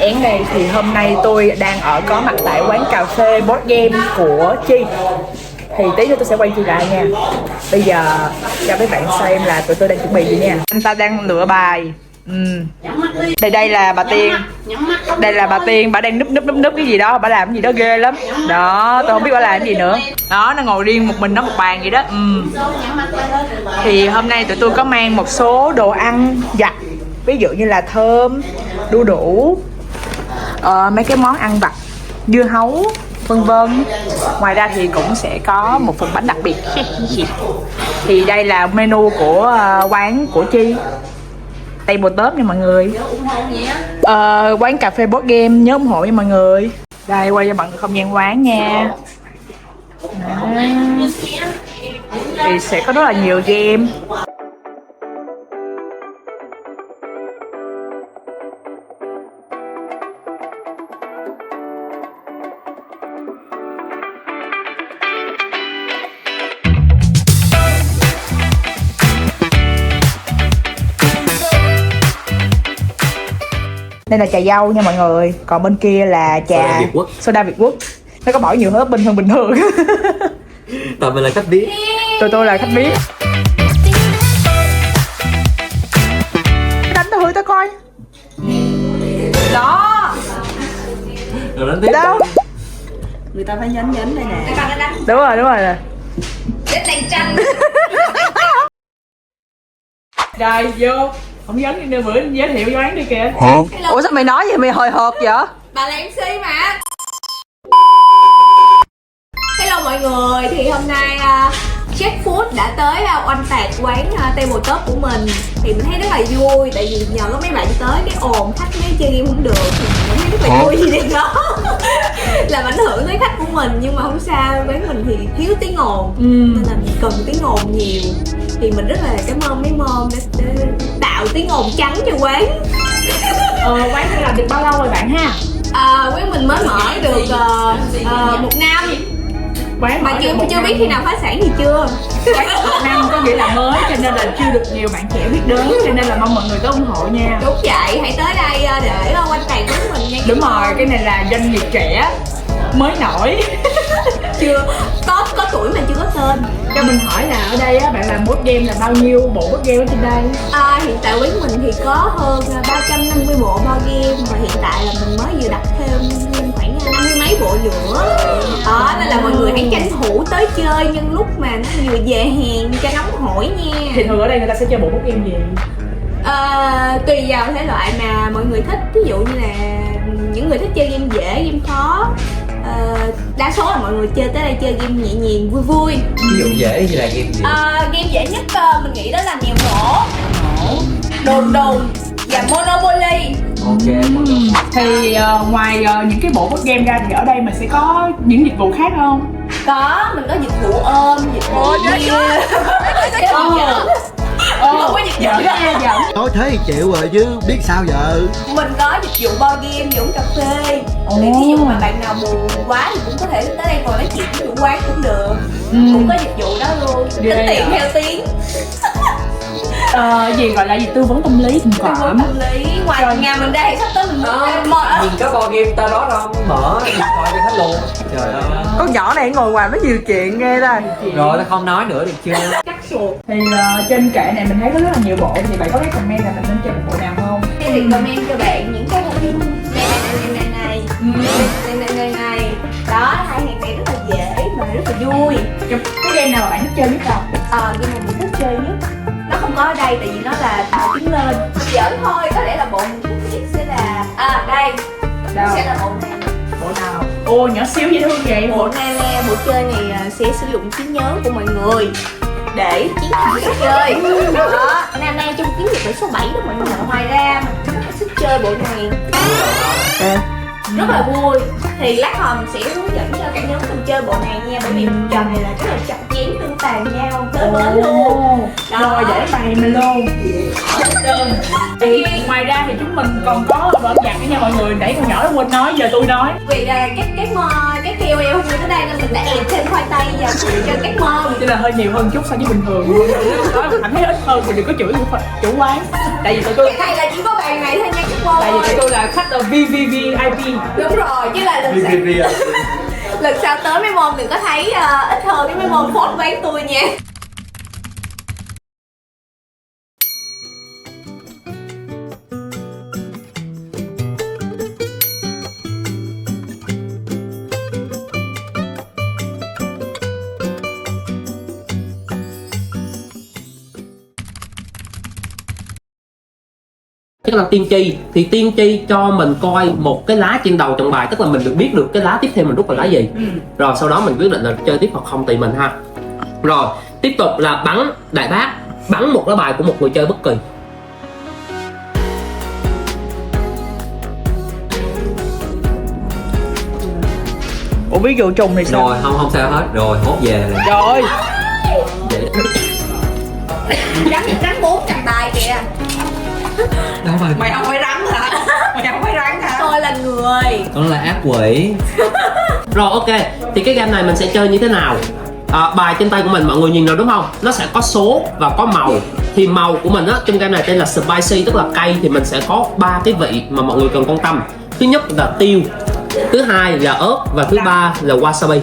chén đây. Thì hôm nay tôi đang có mặt tại quán cà phê board game của Chi. Thì tí nữa tôi sẽ quay Chi lại nha. Bây giờ cho mấy bạn xem là tụi tôi đang chuẩn bị gì nha. Anh ta đang lựa bài. Đây là bà Tiên. Đây là bà Tiên, bà đang núp cái gì đó, bà làm cái gì đó ghê lắm. Đó, tôi không biết bà làm cái gì nữa. Đó, nó ngồi riêng một mình nó một bàn vậy đó. Thì hôm nay tụi tôi có mang một số đồ ăn vặt, ví dụ như là thơm, đu đủ, mấy cái món ăn vặt, dưa hấu, vân vân. Ngoài ra thì cũng sẽ có một phần bánh đặc biệt. Thì đây là menu của quán của Chi. Tabletop nha mọi người. Quán cà phê board game nhớ ủng hộ nha mọi người. Đây quay cho mọi người không gian quán nha. Đó. Thì sẽ có rất là nhiều game. Đây là trà dâu nha mọi người. Còn bên kia là trà soda Việt Quốc. Nó có bỏ nhiều hơn bình thường. Tụi mình là khách biết. Tôi là khách biết. Đánh tao hửi tao coi. Đó. Rồi đánh tiếp. Đâu? Người ta phải nhấn đây nè. Đúng rồi nè. Để đèn tranh. Rồi vô. Không dấn đi nữa, bữa giới thiệu cho quán đi kìa. Ủa sao mày nói vậy, mày hồi hộp vậy? Bà là MC mà. Hello mọi người, thì hôm nay Chef Food đã tới oanh tạc quán tabletop của mình. Thì mình thấy rất là vui, tại vì nhờ có mấy bạn tới cái ồn khách mấy chơi game không được thì mình thấy rất là vui gì đi đó. Làm ảnh hưởng tới khách của mình, nhưng mà không sao, quán mình thì thiếu tiếng ồn nên là mình cần tiếng ồn nhiều. Thì mình rất là cảm ơn mấy mom để tạo tiếng ồn trắng cho quán. Quán này làm được bao lâu rồi bạn ha? Quán mình mới mở được 1 năm. Quán mà chưa biết khi nào phá sản thì chưa. Quán 1 năm có nghĩa là mới, cho nên là chưa được nhiều bạn trẻ biết đến, cho nên là mong mọi người tới ủng hộ nha. Đúng vậy, hãy tới đây để quanh tạc với mình nha. Đúng rồi, cái này là doanh nghiệp trẻ mới nổi. Chưa có tuổi mà chưa có tên. Cho mình hỏi là ở đây á, bạn làm board game là bao nhiêu bộ board game ở trên đây? Hiện tại quán mình thì có hơn 350 bộ board game, và hiện tại là mình mới vừa đặt thêm khoảng 50 mấy bộ nữa. Nên là mọi người hãy tranh thủ tới chơi nhân lúc mà nó vừa về hàng cho nóng hổi nha. Thì thường ở đây người ta sẽ chơi bộ board game gì? Tùy vào thể loại mà mọi người thích. Ví dụ như là những người thích chơi game dễ, game khó. Đa số là mọi người chơi tới đây chơi game nhẹ nhàng vui vui. Ví dụ dễ như là game gì? Game dễ nhất mình nghĩ đó là mèo nổ, đồn đồn và Monopoly. Ok. Thì ngoài những cái bộ board game ra thì ở đây mình sẽ có những dịch vụ khác không? Có, mình có dịch vụ ôm, dịch vụ bia. Không có dịch vụ dẫn. Nói thế thì chịu rồi chứ biết sao giờ. Mình có dịch vụ board game, uống cà phê. Để ví dụ mà bạn nào buồn quá thì cũng có thể tới đây ngồi nói chuyện với chủ quán cũng được. Cũng có dịch vụ đó luôn. Tính tiền theo tiếng. Gì gọi là gì, tư vấn tâm lý tình Tư vấn cảm. tâm lý. Ngoài nhà mình đây sắp tới mình Nhìn có board game ta đó đâu, mở điện thoại cho khách luôn. Trời ơi. Con nhỏ này ngồi ngoài với nhiều chuyện ghê ta. Rồi ta không nói nữa được chưa? cắt sụt. Thì trên kệ này mình thấy có rất là nhiều bộ, thì bạn có recommend là mình nên chơi một bộ nào không? Em recommend cho bạn những cái này. Đó, hai hàng này rất là dễ mà rất là vui. Cái game nào mà bạn thích chơi nhất không? Nhưng mà mình thích chơi nhất nó không có ở đây, tại vì nó là tạo tiếng lên. Giỡn thôi, có lẽ là bộ mình thích nhất sẽ là đây. Đâu? Sẽ là bộ này. Bộ nào? Ô, nhỏ xíu dễ thương vậy. Bộ này nè, bộ chơi này sẽ sử dụng trí nhớ của mọi người để chiến thắng trò chơi. Đó, Nana trong chiến dịch số 7 đó mọi người. Ngoài ra mình rất là thích chơi bộ này. Rất là vui. Thì lát hồi mình sẽ hướng dẫn cho cả nhóm mình chơi bộ này nha. Bởi vì trò này là rất là chặt chém tương tàn nhau tới bến luôn. Rồi để bài mình luôn. Thì ngoài ra thì chúng mình còn có vở nhạc nữa nha mọi người. Nãy con nhỏ nó quên nói, giờ tôi nói. Vì là cái mấy KOL không tới đây nên mình đã ép thêm khoai tây vào cho các mâm. Cho nên hơi nhiều hơn chút so với bình thường. Nói cảm thấy ít hơn thì đừng có chửi chủ quán. Tại vì tụi tôi Hay là chỉ có bàn này thôi nha các mâm. tại vì tụi tôi là khách VVVIP. Đúng rồi, chứ là lần sau tới mấy môn đừng có thấy ít hơn cái mấy môn phốt quán tôi nha. Tức là tiên tri, thì tiên tri cho mình coi một cái lá trên đầu trọng bài, tức là mình được biết được cái lá tiếp theo mình rút là lá gì. Rồi sau đó mình quyết định là chơi tiếp hoặc không tùy mình ha. Rồi tiếp tục là bắn đại bác, bắn một lá bài của một người chơi bất kỳ. Ủa ví dụ trùng thì sao? Rồi không sao hết, rồi hốt về rồi. Trời Rắn 4 chặt tài kìa. Đâu rồi? Mày không phải rắn hả? Mày không phải rắn hả? Tôi là người. Con là ác quỷ. Rồi ok, thì cái game này mình sẽ chơi như thế nào? Bài trên tay của mình mọi người nhìn rồi đúng không? Nó sẽ có số và có màu. Thì màu của mình á, trong game này tên là spicy, tức là cay. Thì mình sẽ có 3 cái vị mà mọi người cần quan tâm. Thứ nhất là tiêu, thứ hai là ớt và thứ ba là wasabi.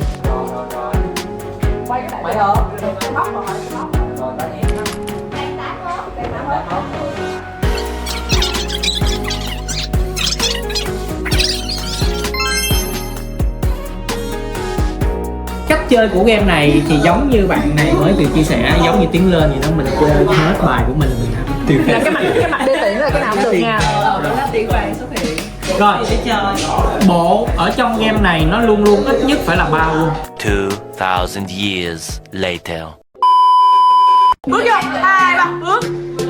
Cách chơi của game này thì giống như bạn này mới vừa chia sẻ, giống như tiến lên vậy đó, mình chơi hết bài của mình mình là cái mặt đê tiện là cái nào cũng được nha. Tiền vàng xuất hiện. rồi. Để chơi. Bộ ở trong game này nó luôn luôn ít nhất phải là 3 luôn. 2,000 years later. Bước vô, 2, 3, bước.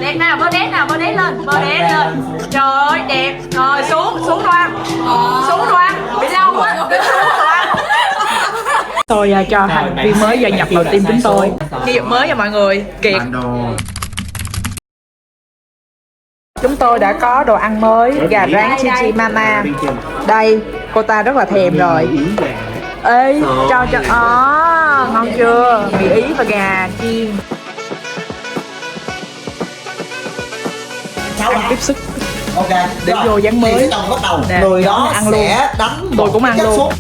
Đẹp nào, bơ đét lên, bơ đét lên. Trời ơi, đẹp. Rồi xuống đoan. Xuống đoan, bị đau quá, xuống đoan. Tôi cho thành viên mới gia nhập vào team chúng tôi. Nhân vật mới nha mọi người, Kiệt. Chúng tôi đã có đồ ăn mới, gà rán Chi Chi Mama. Đây, cô ta rất là thèm rồi. Ê, cho ngon chưa? Mì Ý và gà chiên. Ăn tiếp sức. Ok. Để vô dáng mới. Thì bắt đầu Nè, người đó ăn luôn. sẽ đánh Tôi cũng ăn luôn.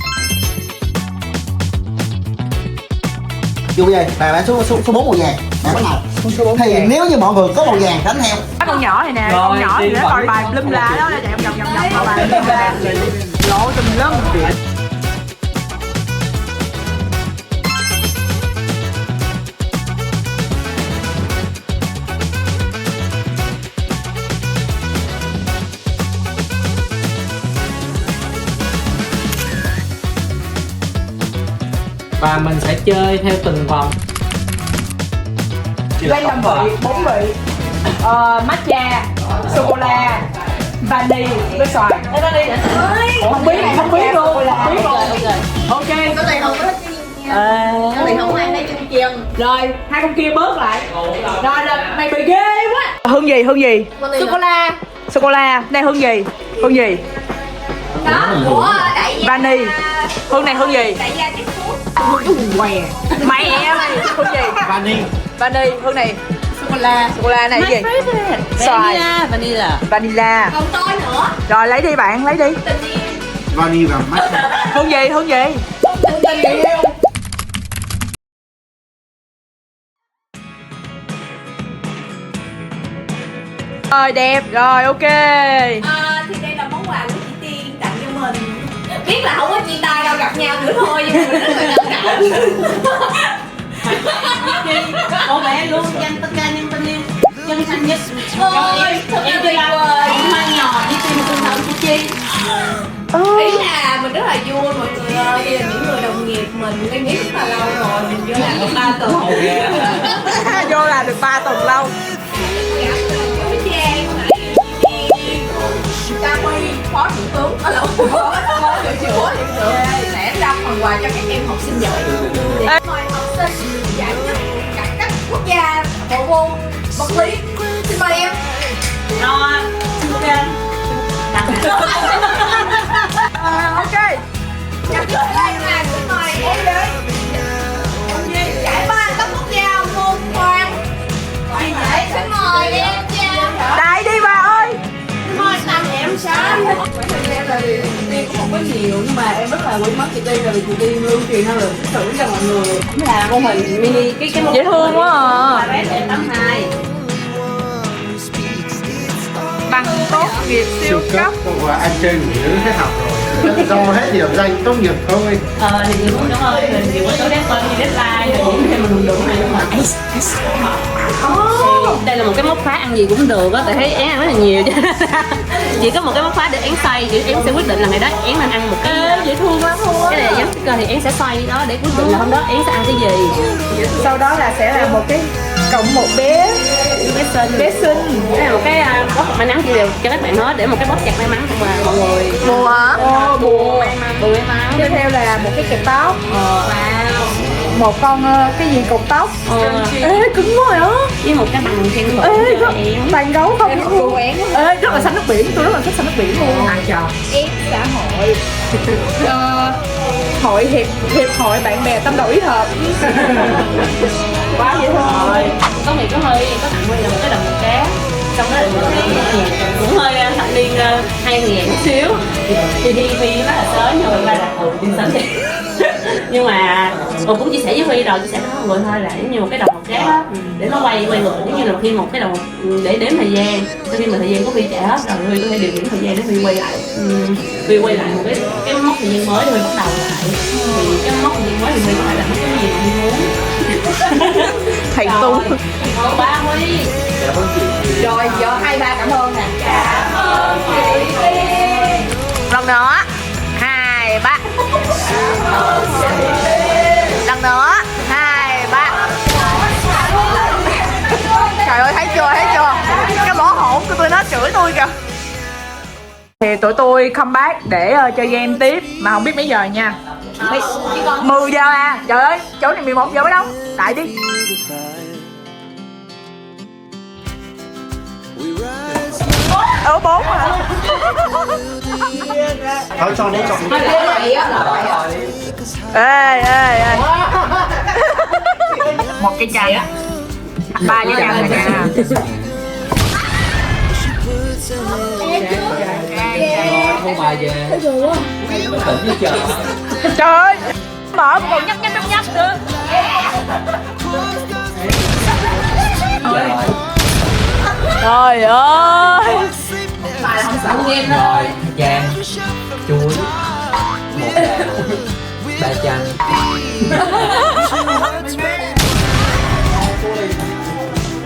Vô vậy, bạn số 4 màu vàng. Bạn bắt đầu. Số 4 Thì vàng. nếu như mọi người có màu vàng đánh theo. Cái con nhỏ này nè, Rồi, con nhỏ thì đi nó vào coi đi. bài plum la đó, nó chạy vòng coi bài plum la. Lộ tùm lum. Và mình sẽ chơi theo từng vòng. Random vị, 4 vị. Matcha, sô-cô-la, vani với xoài. Không biết luôn, không biết luôn. Ok. Cái này không có cái này không ăn đây chung chiên. Rồi, hai con kia bớt lại. Rồi là mày bị ghê quá. Hương gì? Sô-cô-la. Sô-cô-la, này hương gì? Đó, của đại gia. Vani. Hương này hương gì? Đại gia Jack Food. Mẹ mày, hương gì? Vani, hương này. Sô-cô-la này cái gì? Xoài. Vanilla. Còn tôi nữa. Rồi lấy đi bạn, lấy đi. Tình yêu. Vani và mắt. Hương gì? Tình yêu. Rồi đẹp, rồi ok. Thì đây là món quà của chị Tiên tặng cho mình. Biết là không có chia tay đâu, gặp nhau nữa thôi, nhưng mà mình rất là trân trọng. Cô bé luôn dành tất cả những tình yêu chân thành nhất. Ôi, thật là tuyệt vời. Hoa nhỏ đi tìm tình thân của Chi. Ý là mình rất là vui mọi người ơi. Đây là những người đồng nghiệp mình quen biết rất là lâu rồi. Mình vô làm được 3 tuần. Vô là được 3 tuần lâu. Gặp với Trang, Ca Huy, phó thủ tướng, phó hiệu trưởng sẽ trao phần quà cho các em học sinh giỏi. Mời học sinh giải nhất cải cách quốc gia bộ môn vật lý. Xin mời em. Rồi, ok. Ok. Chào Chạy ba tóc mút dao muôn khoan. Xin mời em cha. Đại đi bà ơi. Thôi tặng em sao? Tiên cũng không có nhiều nhưng mà em rất là quý mất chị Tiên là vì chị Tiên lưu truyền năng lượng tích cực cho mọi người. Cũng là mô hình mini cái Dễ thương quá à. bé 82. Bằng tốt nghiệp siêu cấp. Và anh chơi ngủ nữ hết học rồi. Do hết điểm danh tốt nghiệp thôi. Thì nhiều cũng cảm ơn mình nhiều có số deadline như deadline rồi những thêm mình đủ này mà đây là một cái móc khóa ăn gì cũng được á, tại thấy én ăn rất là nhiều cho nên chỉ có một cái móc khóa để én xoay, chỉ én sẽ quyết định là ngày đó én nên ăn một cái Dễ thương quá luôn. cái này giống sticker thì én sẽ xoay đó để quyết định là hôm đó én sẽ ăn cái gì. Sau đó là sẽ là một cái cộng một bé Bé bé xinh. đây là một cái bóp may mắn chia đều cho các bạn hết để một cái bóp chặt may mắn của mọi người. Bùa hả? Bùa. Bùa may mắn. Tiếp theo là một cái kẹp tóc. Một con cái gì cột tóc. Ê cứng quá hả? Với một cái bằng khen thưởng Ê cho én. bàn gấu không? Ê rất là xanh nước biển, tôi rất là thích xanh nước biển luôn. Ăn chào. Em xã hội. Hội hiệp hội bạn bè tâm đầu ý hợp. Quá dễ thương. Rồi, có người có hơi có tặng Huy là một cái đồng hồ cá, xong đó là một cái cũng hơi thạch liên 2.000 chút xíu thì Huy rất là sớm nhưng mà là đi sớm thì nhưng mà cũng chia sẻ với Huy rồi, chia sẻ với mọi người thôi là giống như một cái đồng hồ cá đó để nó quay ngược giống như là khi một cái đồng để đếm thời gian, sau khi mà thời gian của Huy chạy hết rồi Huy có thể điều khiển thời gian để Huy quay lại Huy quay lại một cái mốc thời gian mới để Huy bắt đầu lại thì cái mốc thời gian mới thì Huy có thể làm cái gì mà Huy muốn. Thầy Tú. Ba Huy. Rồi giờ 2 3 cảm ơn nè. Cảm ơn chị Tiên. Lần nữa 2 3. Lần nữa 2 3. Trời ơi thấy chưa cái lỗ hổng của tôi nó chửi tôi kìa. Thì tụi tôi comeback để chơi game tiếp mà không biết mấy giờ nha. 10 giờ à. Trời ơi chỗ này 11 giờ mới đâu. Tại đi. Ở 4 hả? Thôi cho đi chọn. Ê. Một cái chai á. 3 cái chai này nha. Không bài về. Tỉnh đi chờ. Trời ơi. Mở còn nhấp nữa. Trời ơi. Rồi, Giang, chuối, một ba chanh.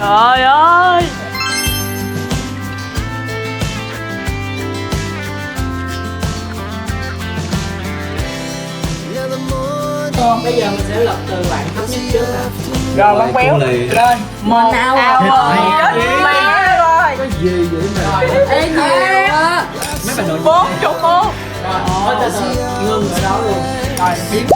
Trời ơi. Bây giờ mình sẽ lật từ bạn thấp nhất trước nè. Rồi con béo lên. Mình nào Chết mẹ rồi. Cái gì vậy mà? Ê nhiều á. Mấy bạn nội 4 chục 1. ngưng ở đó luôn. Rồi biến.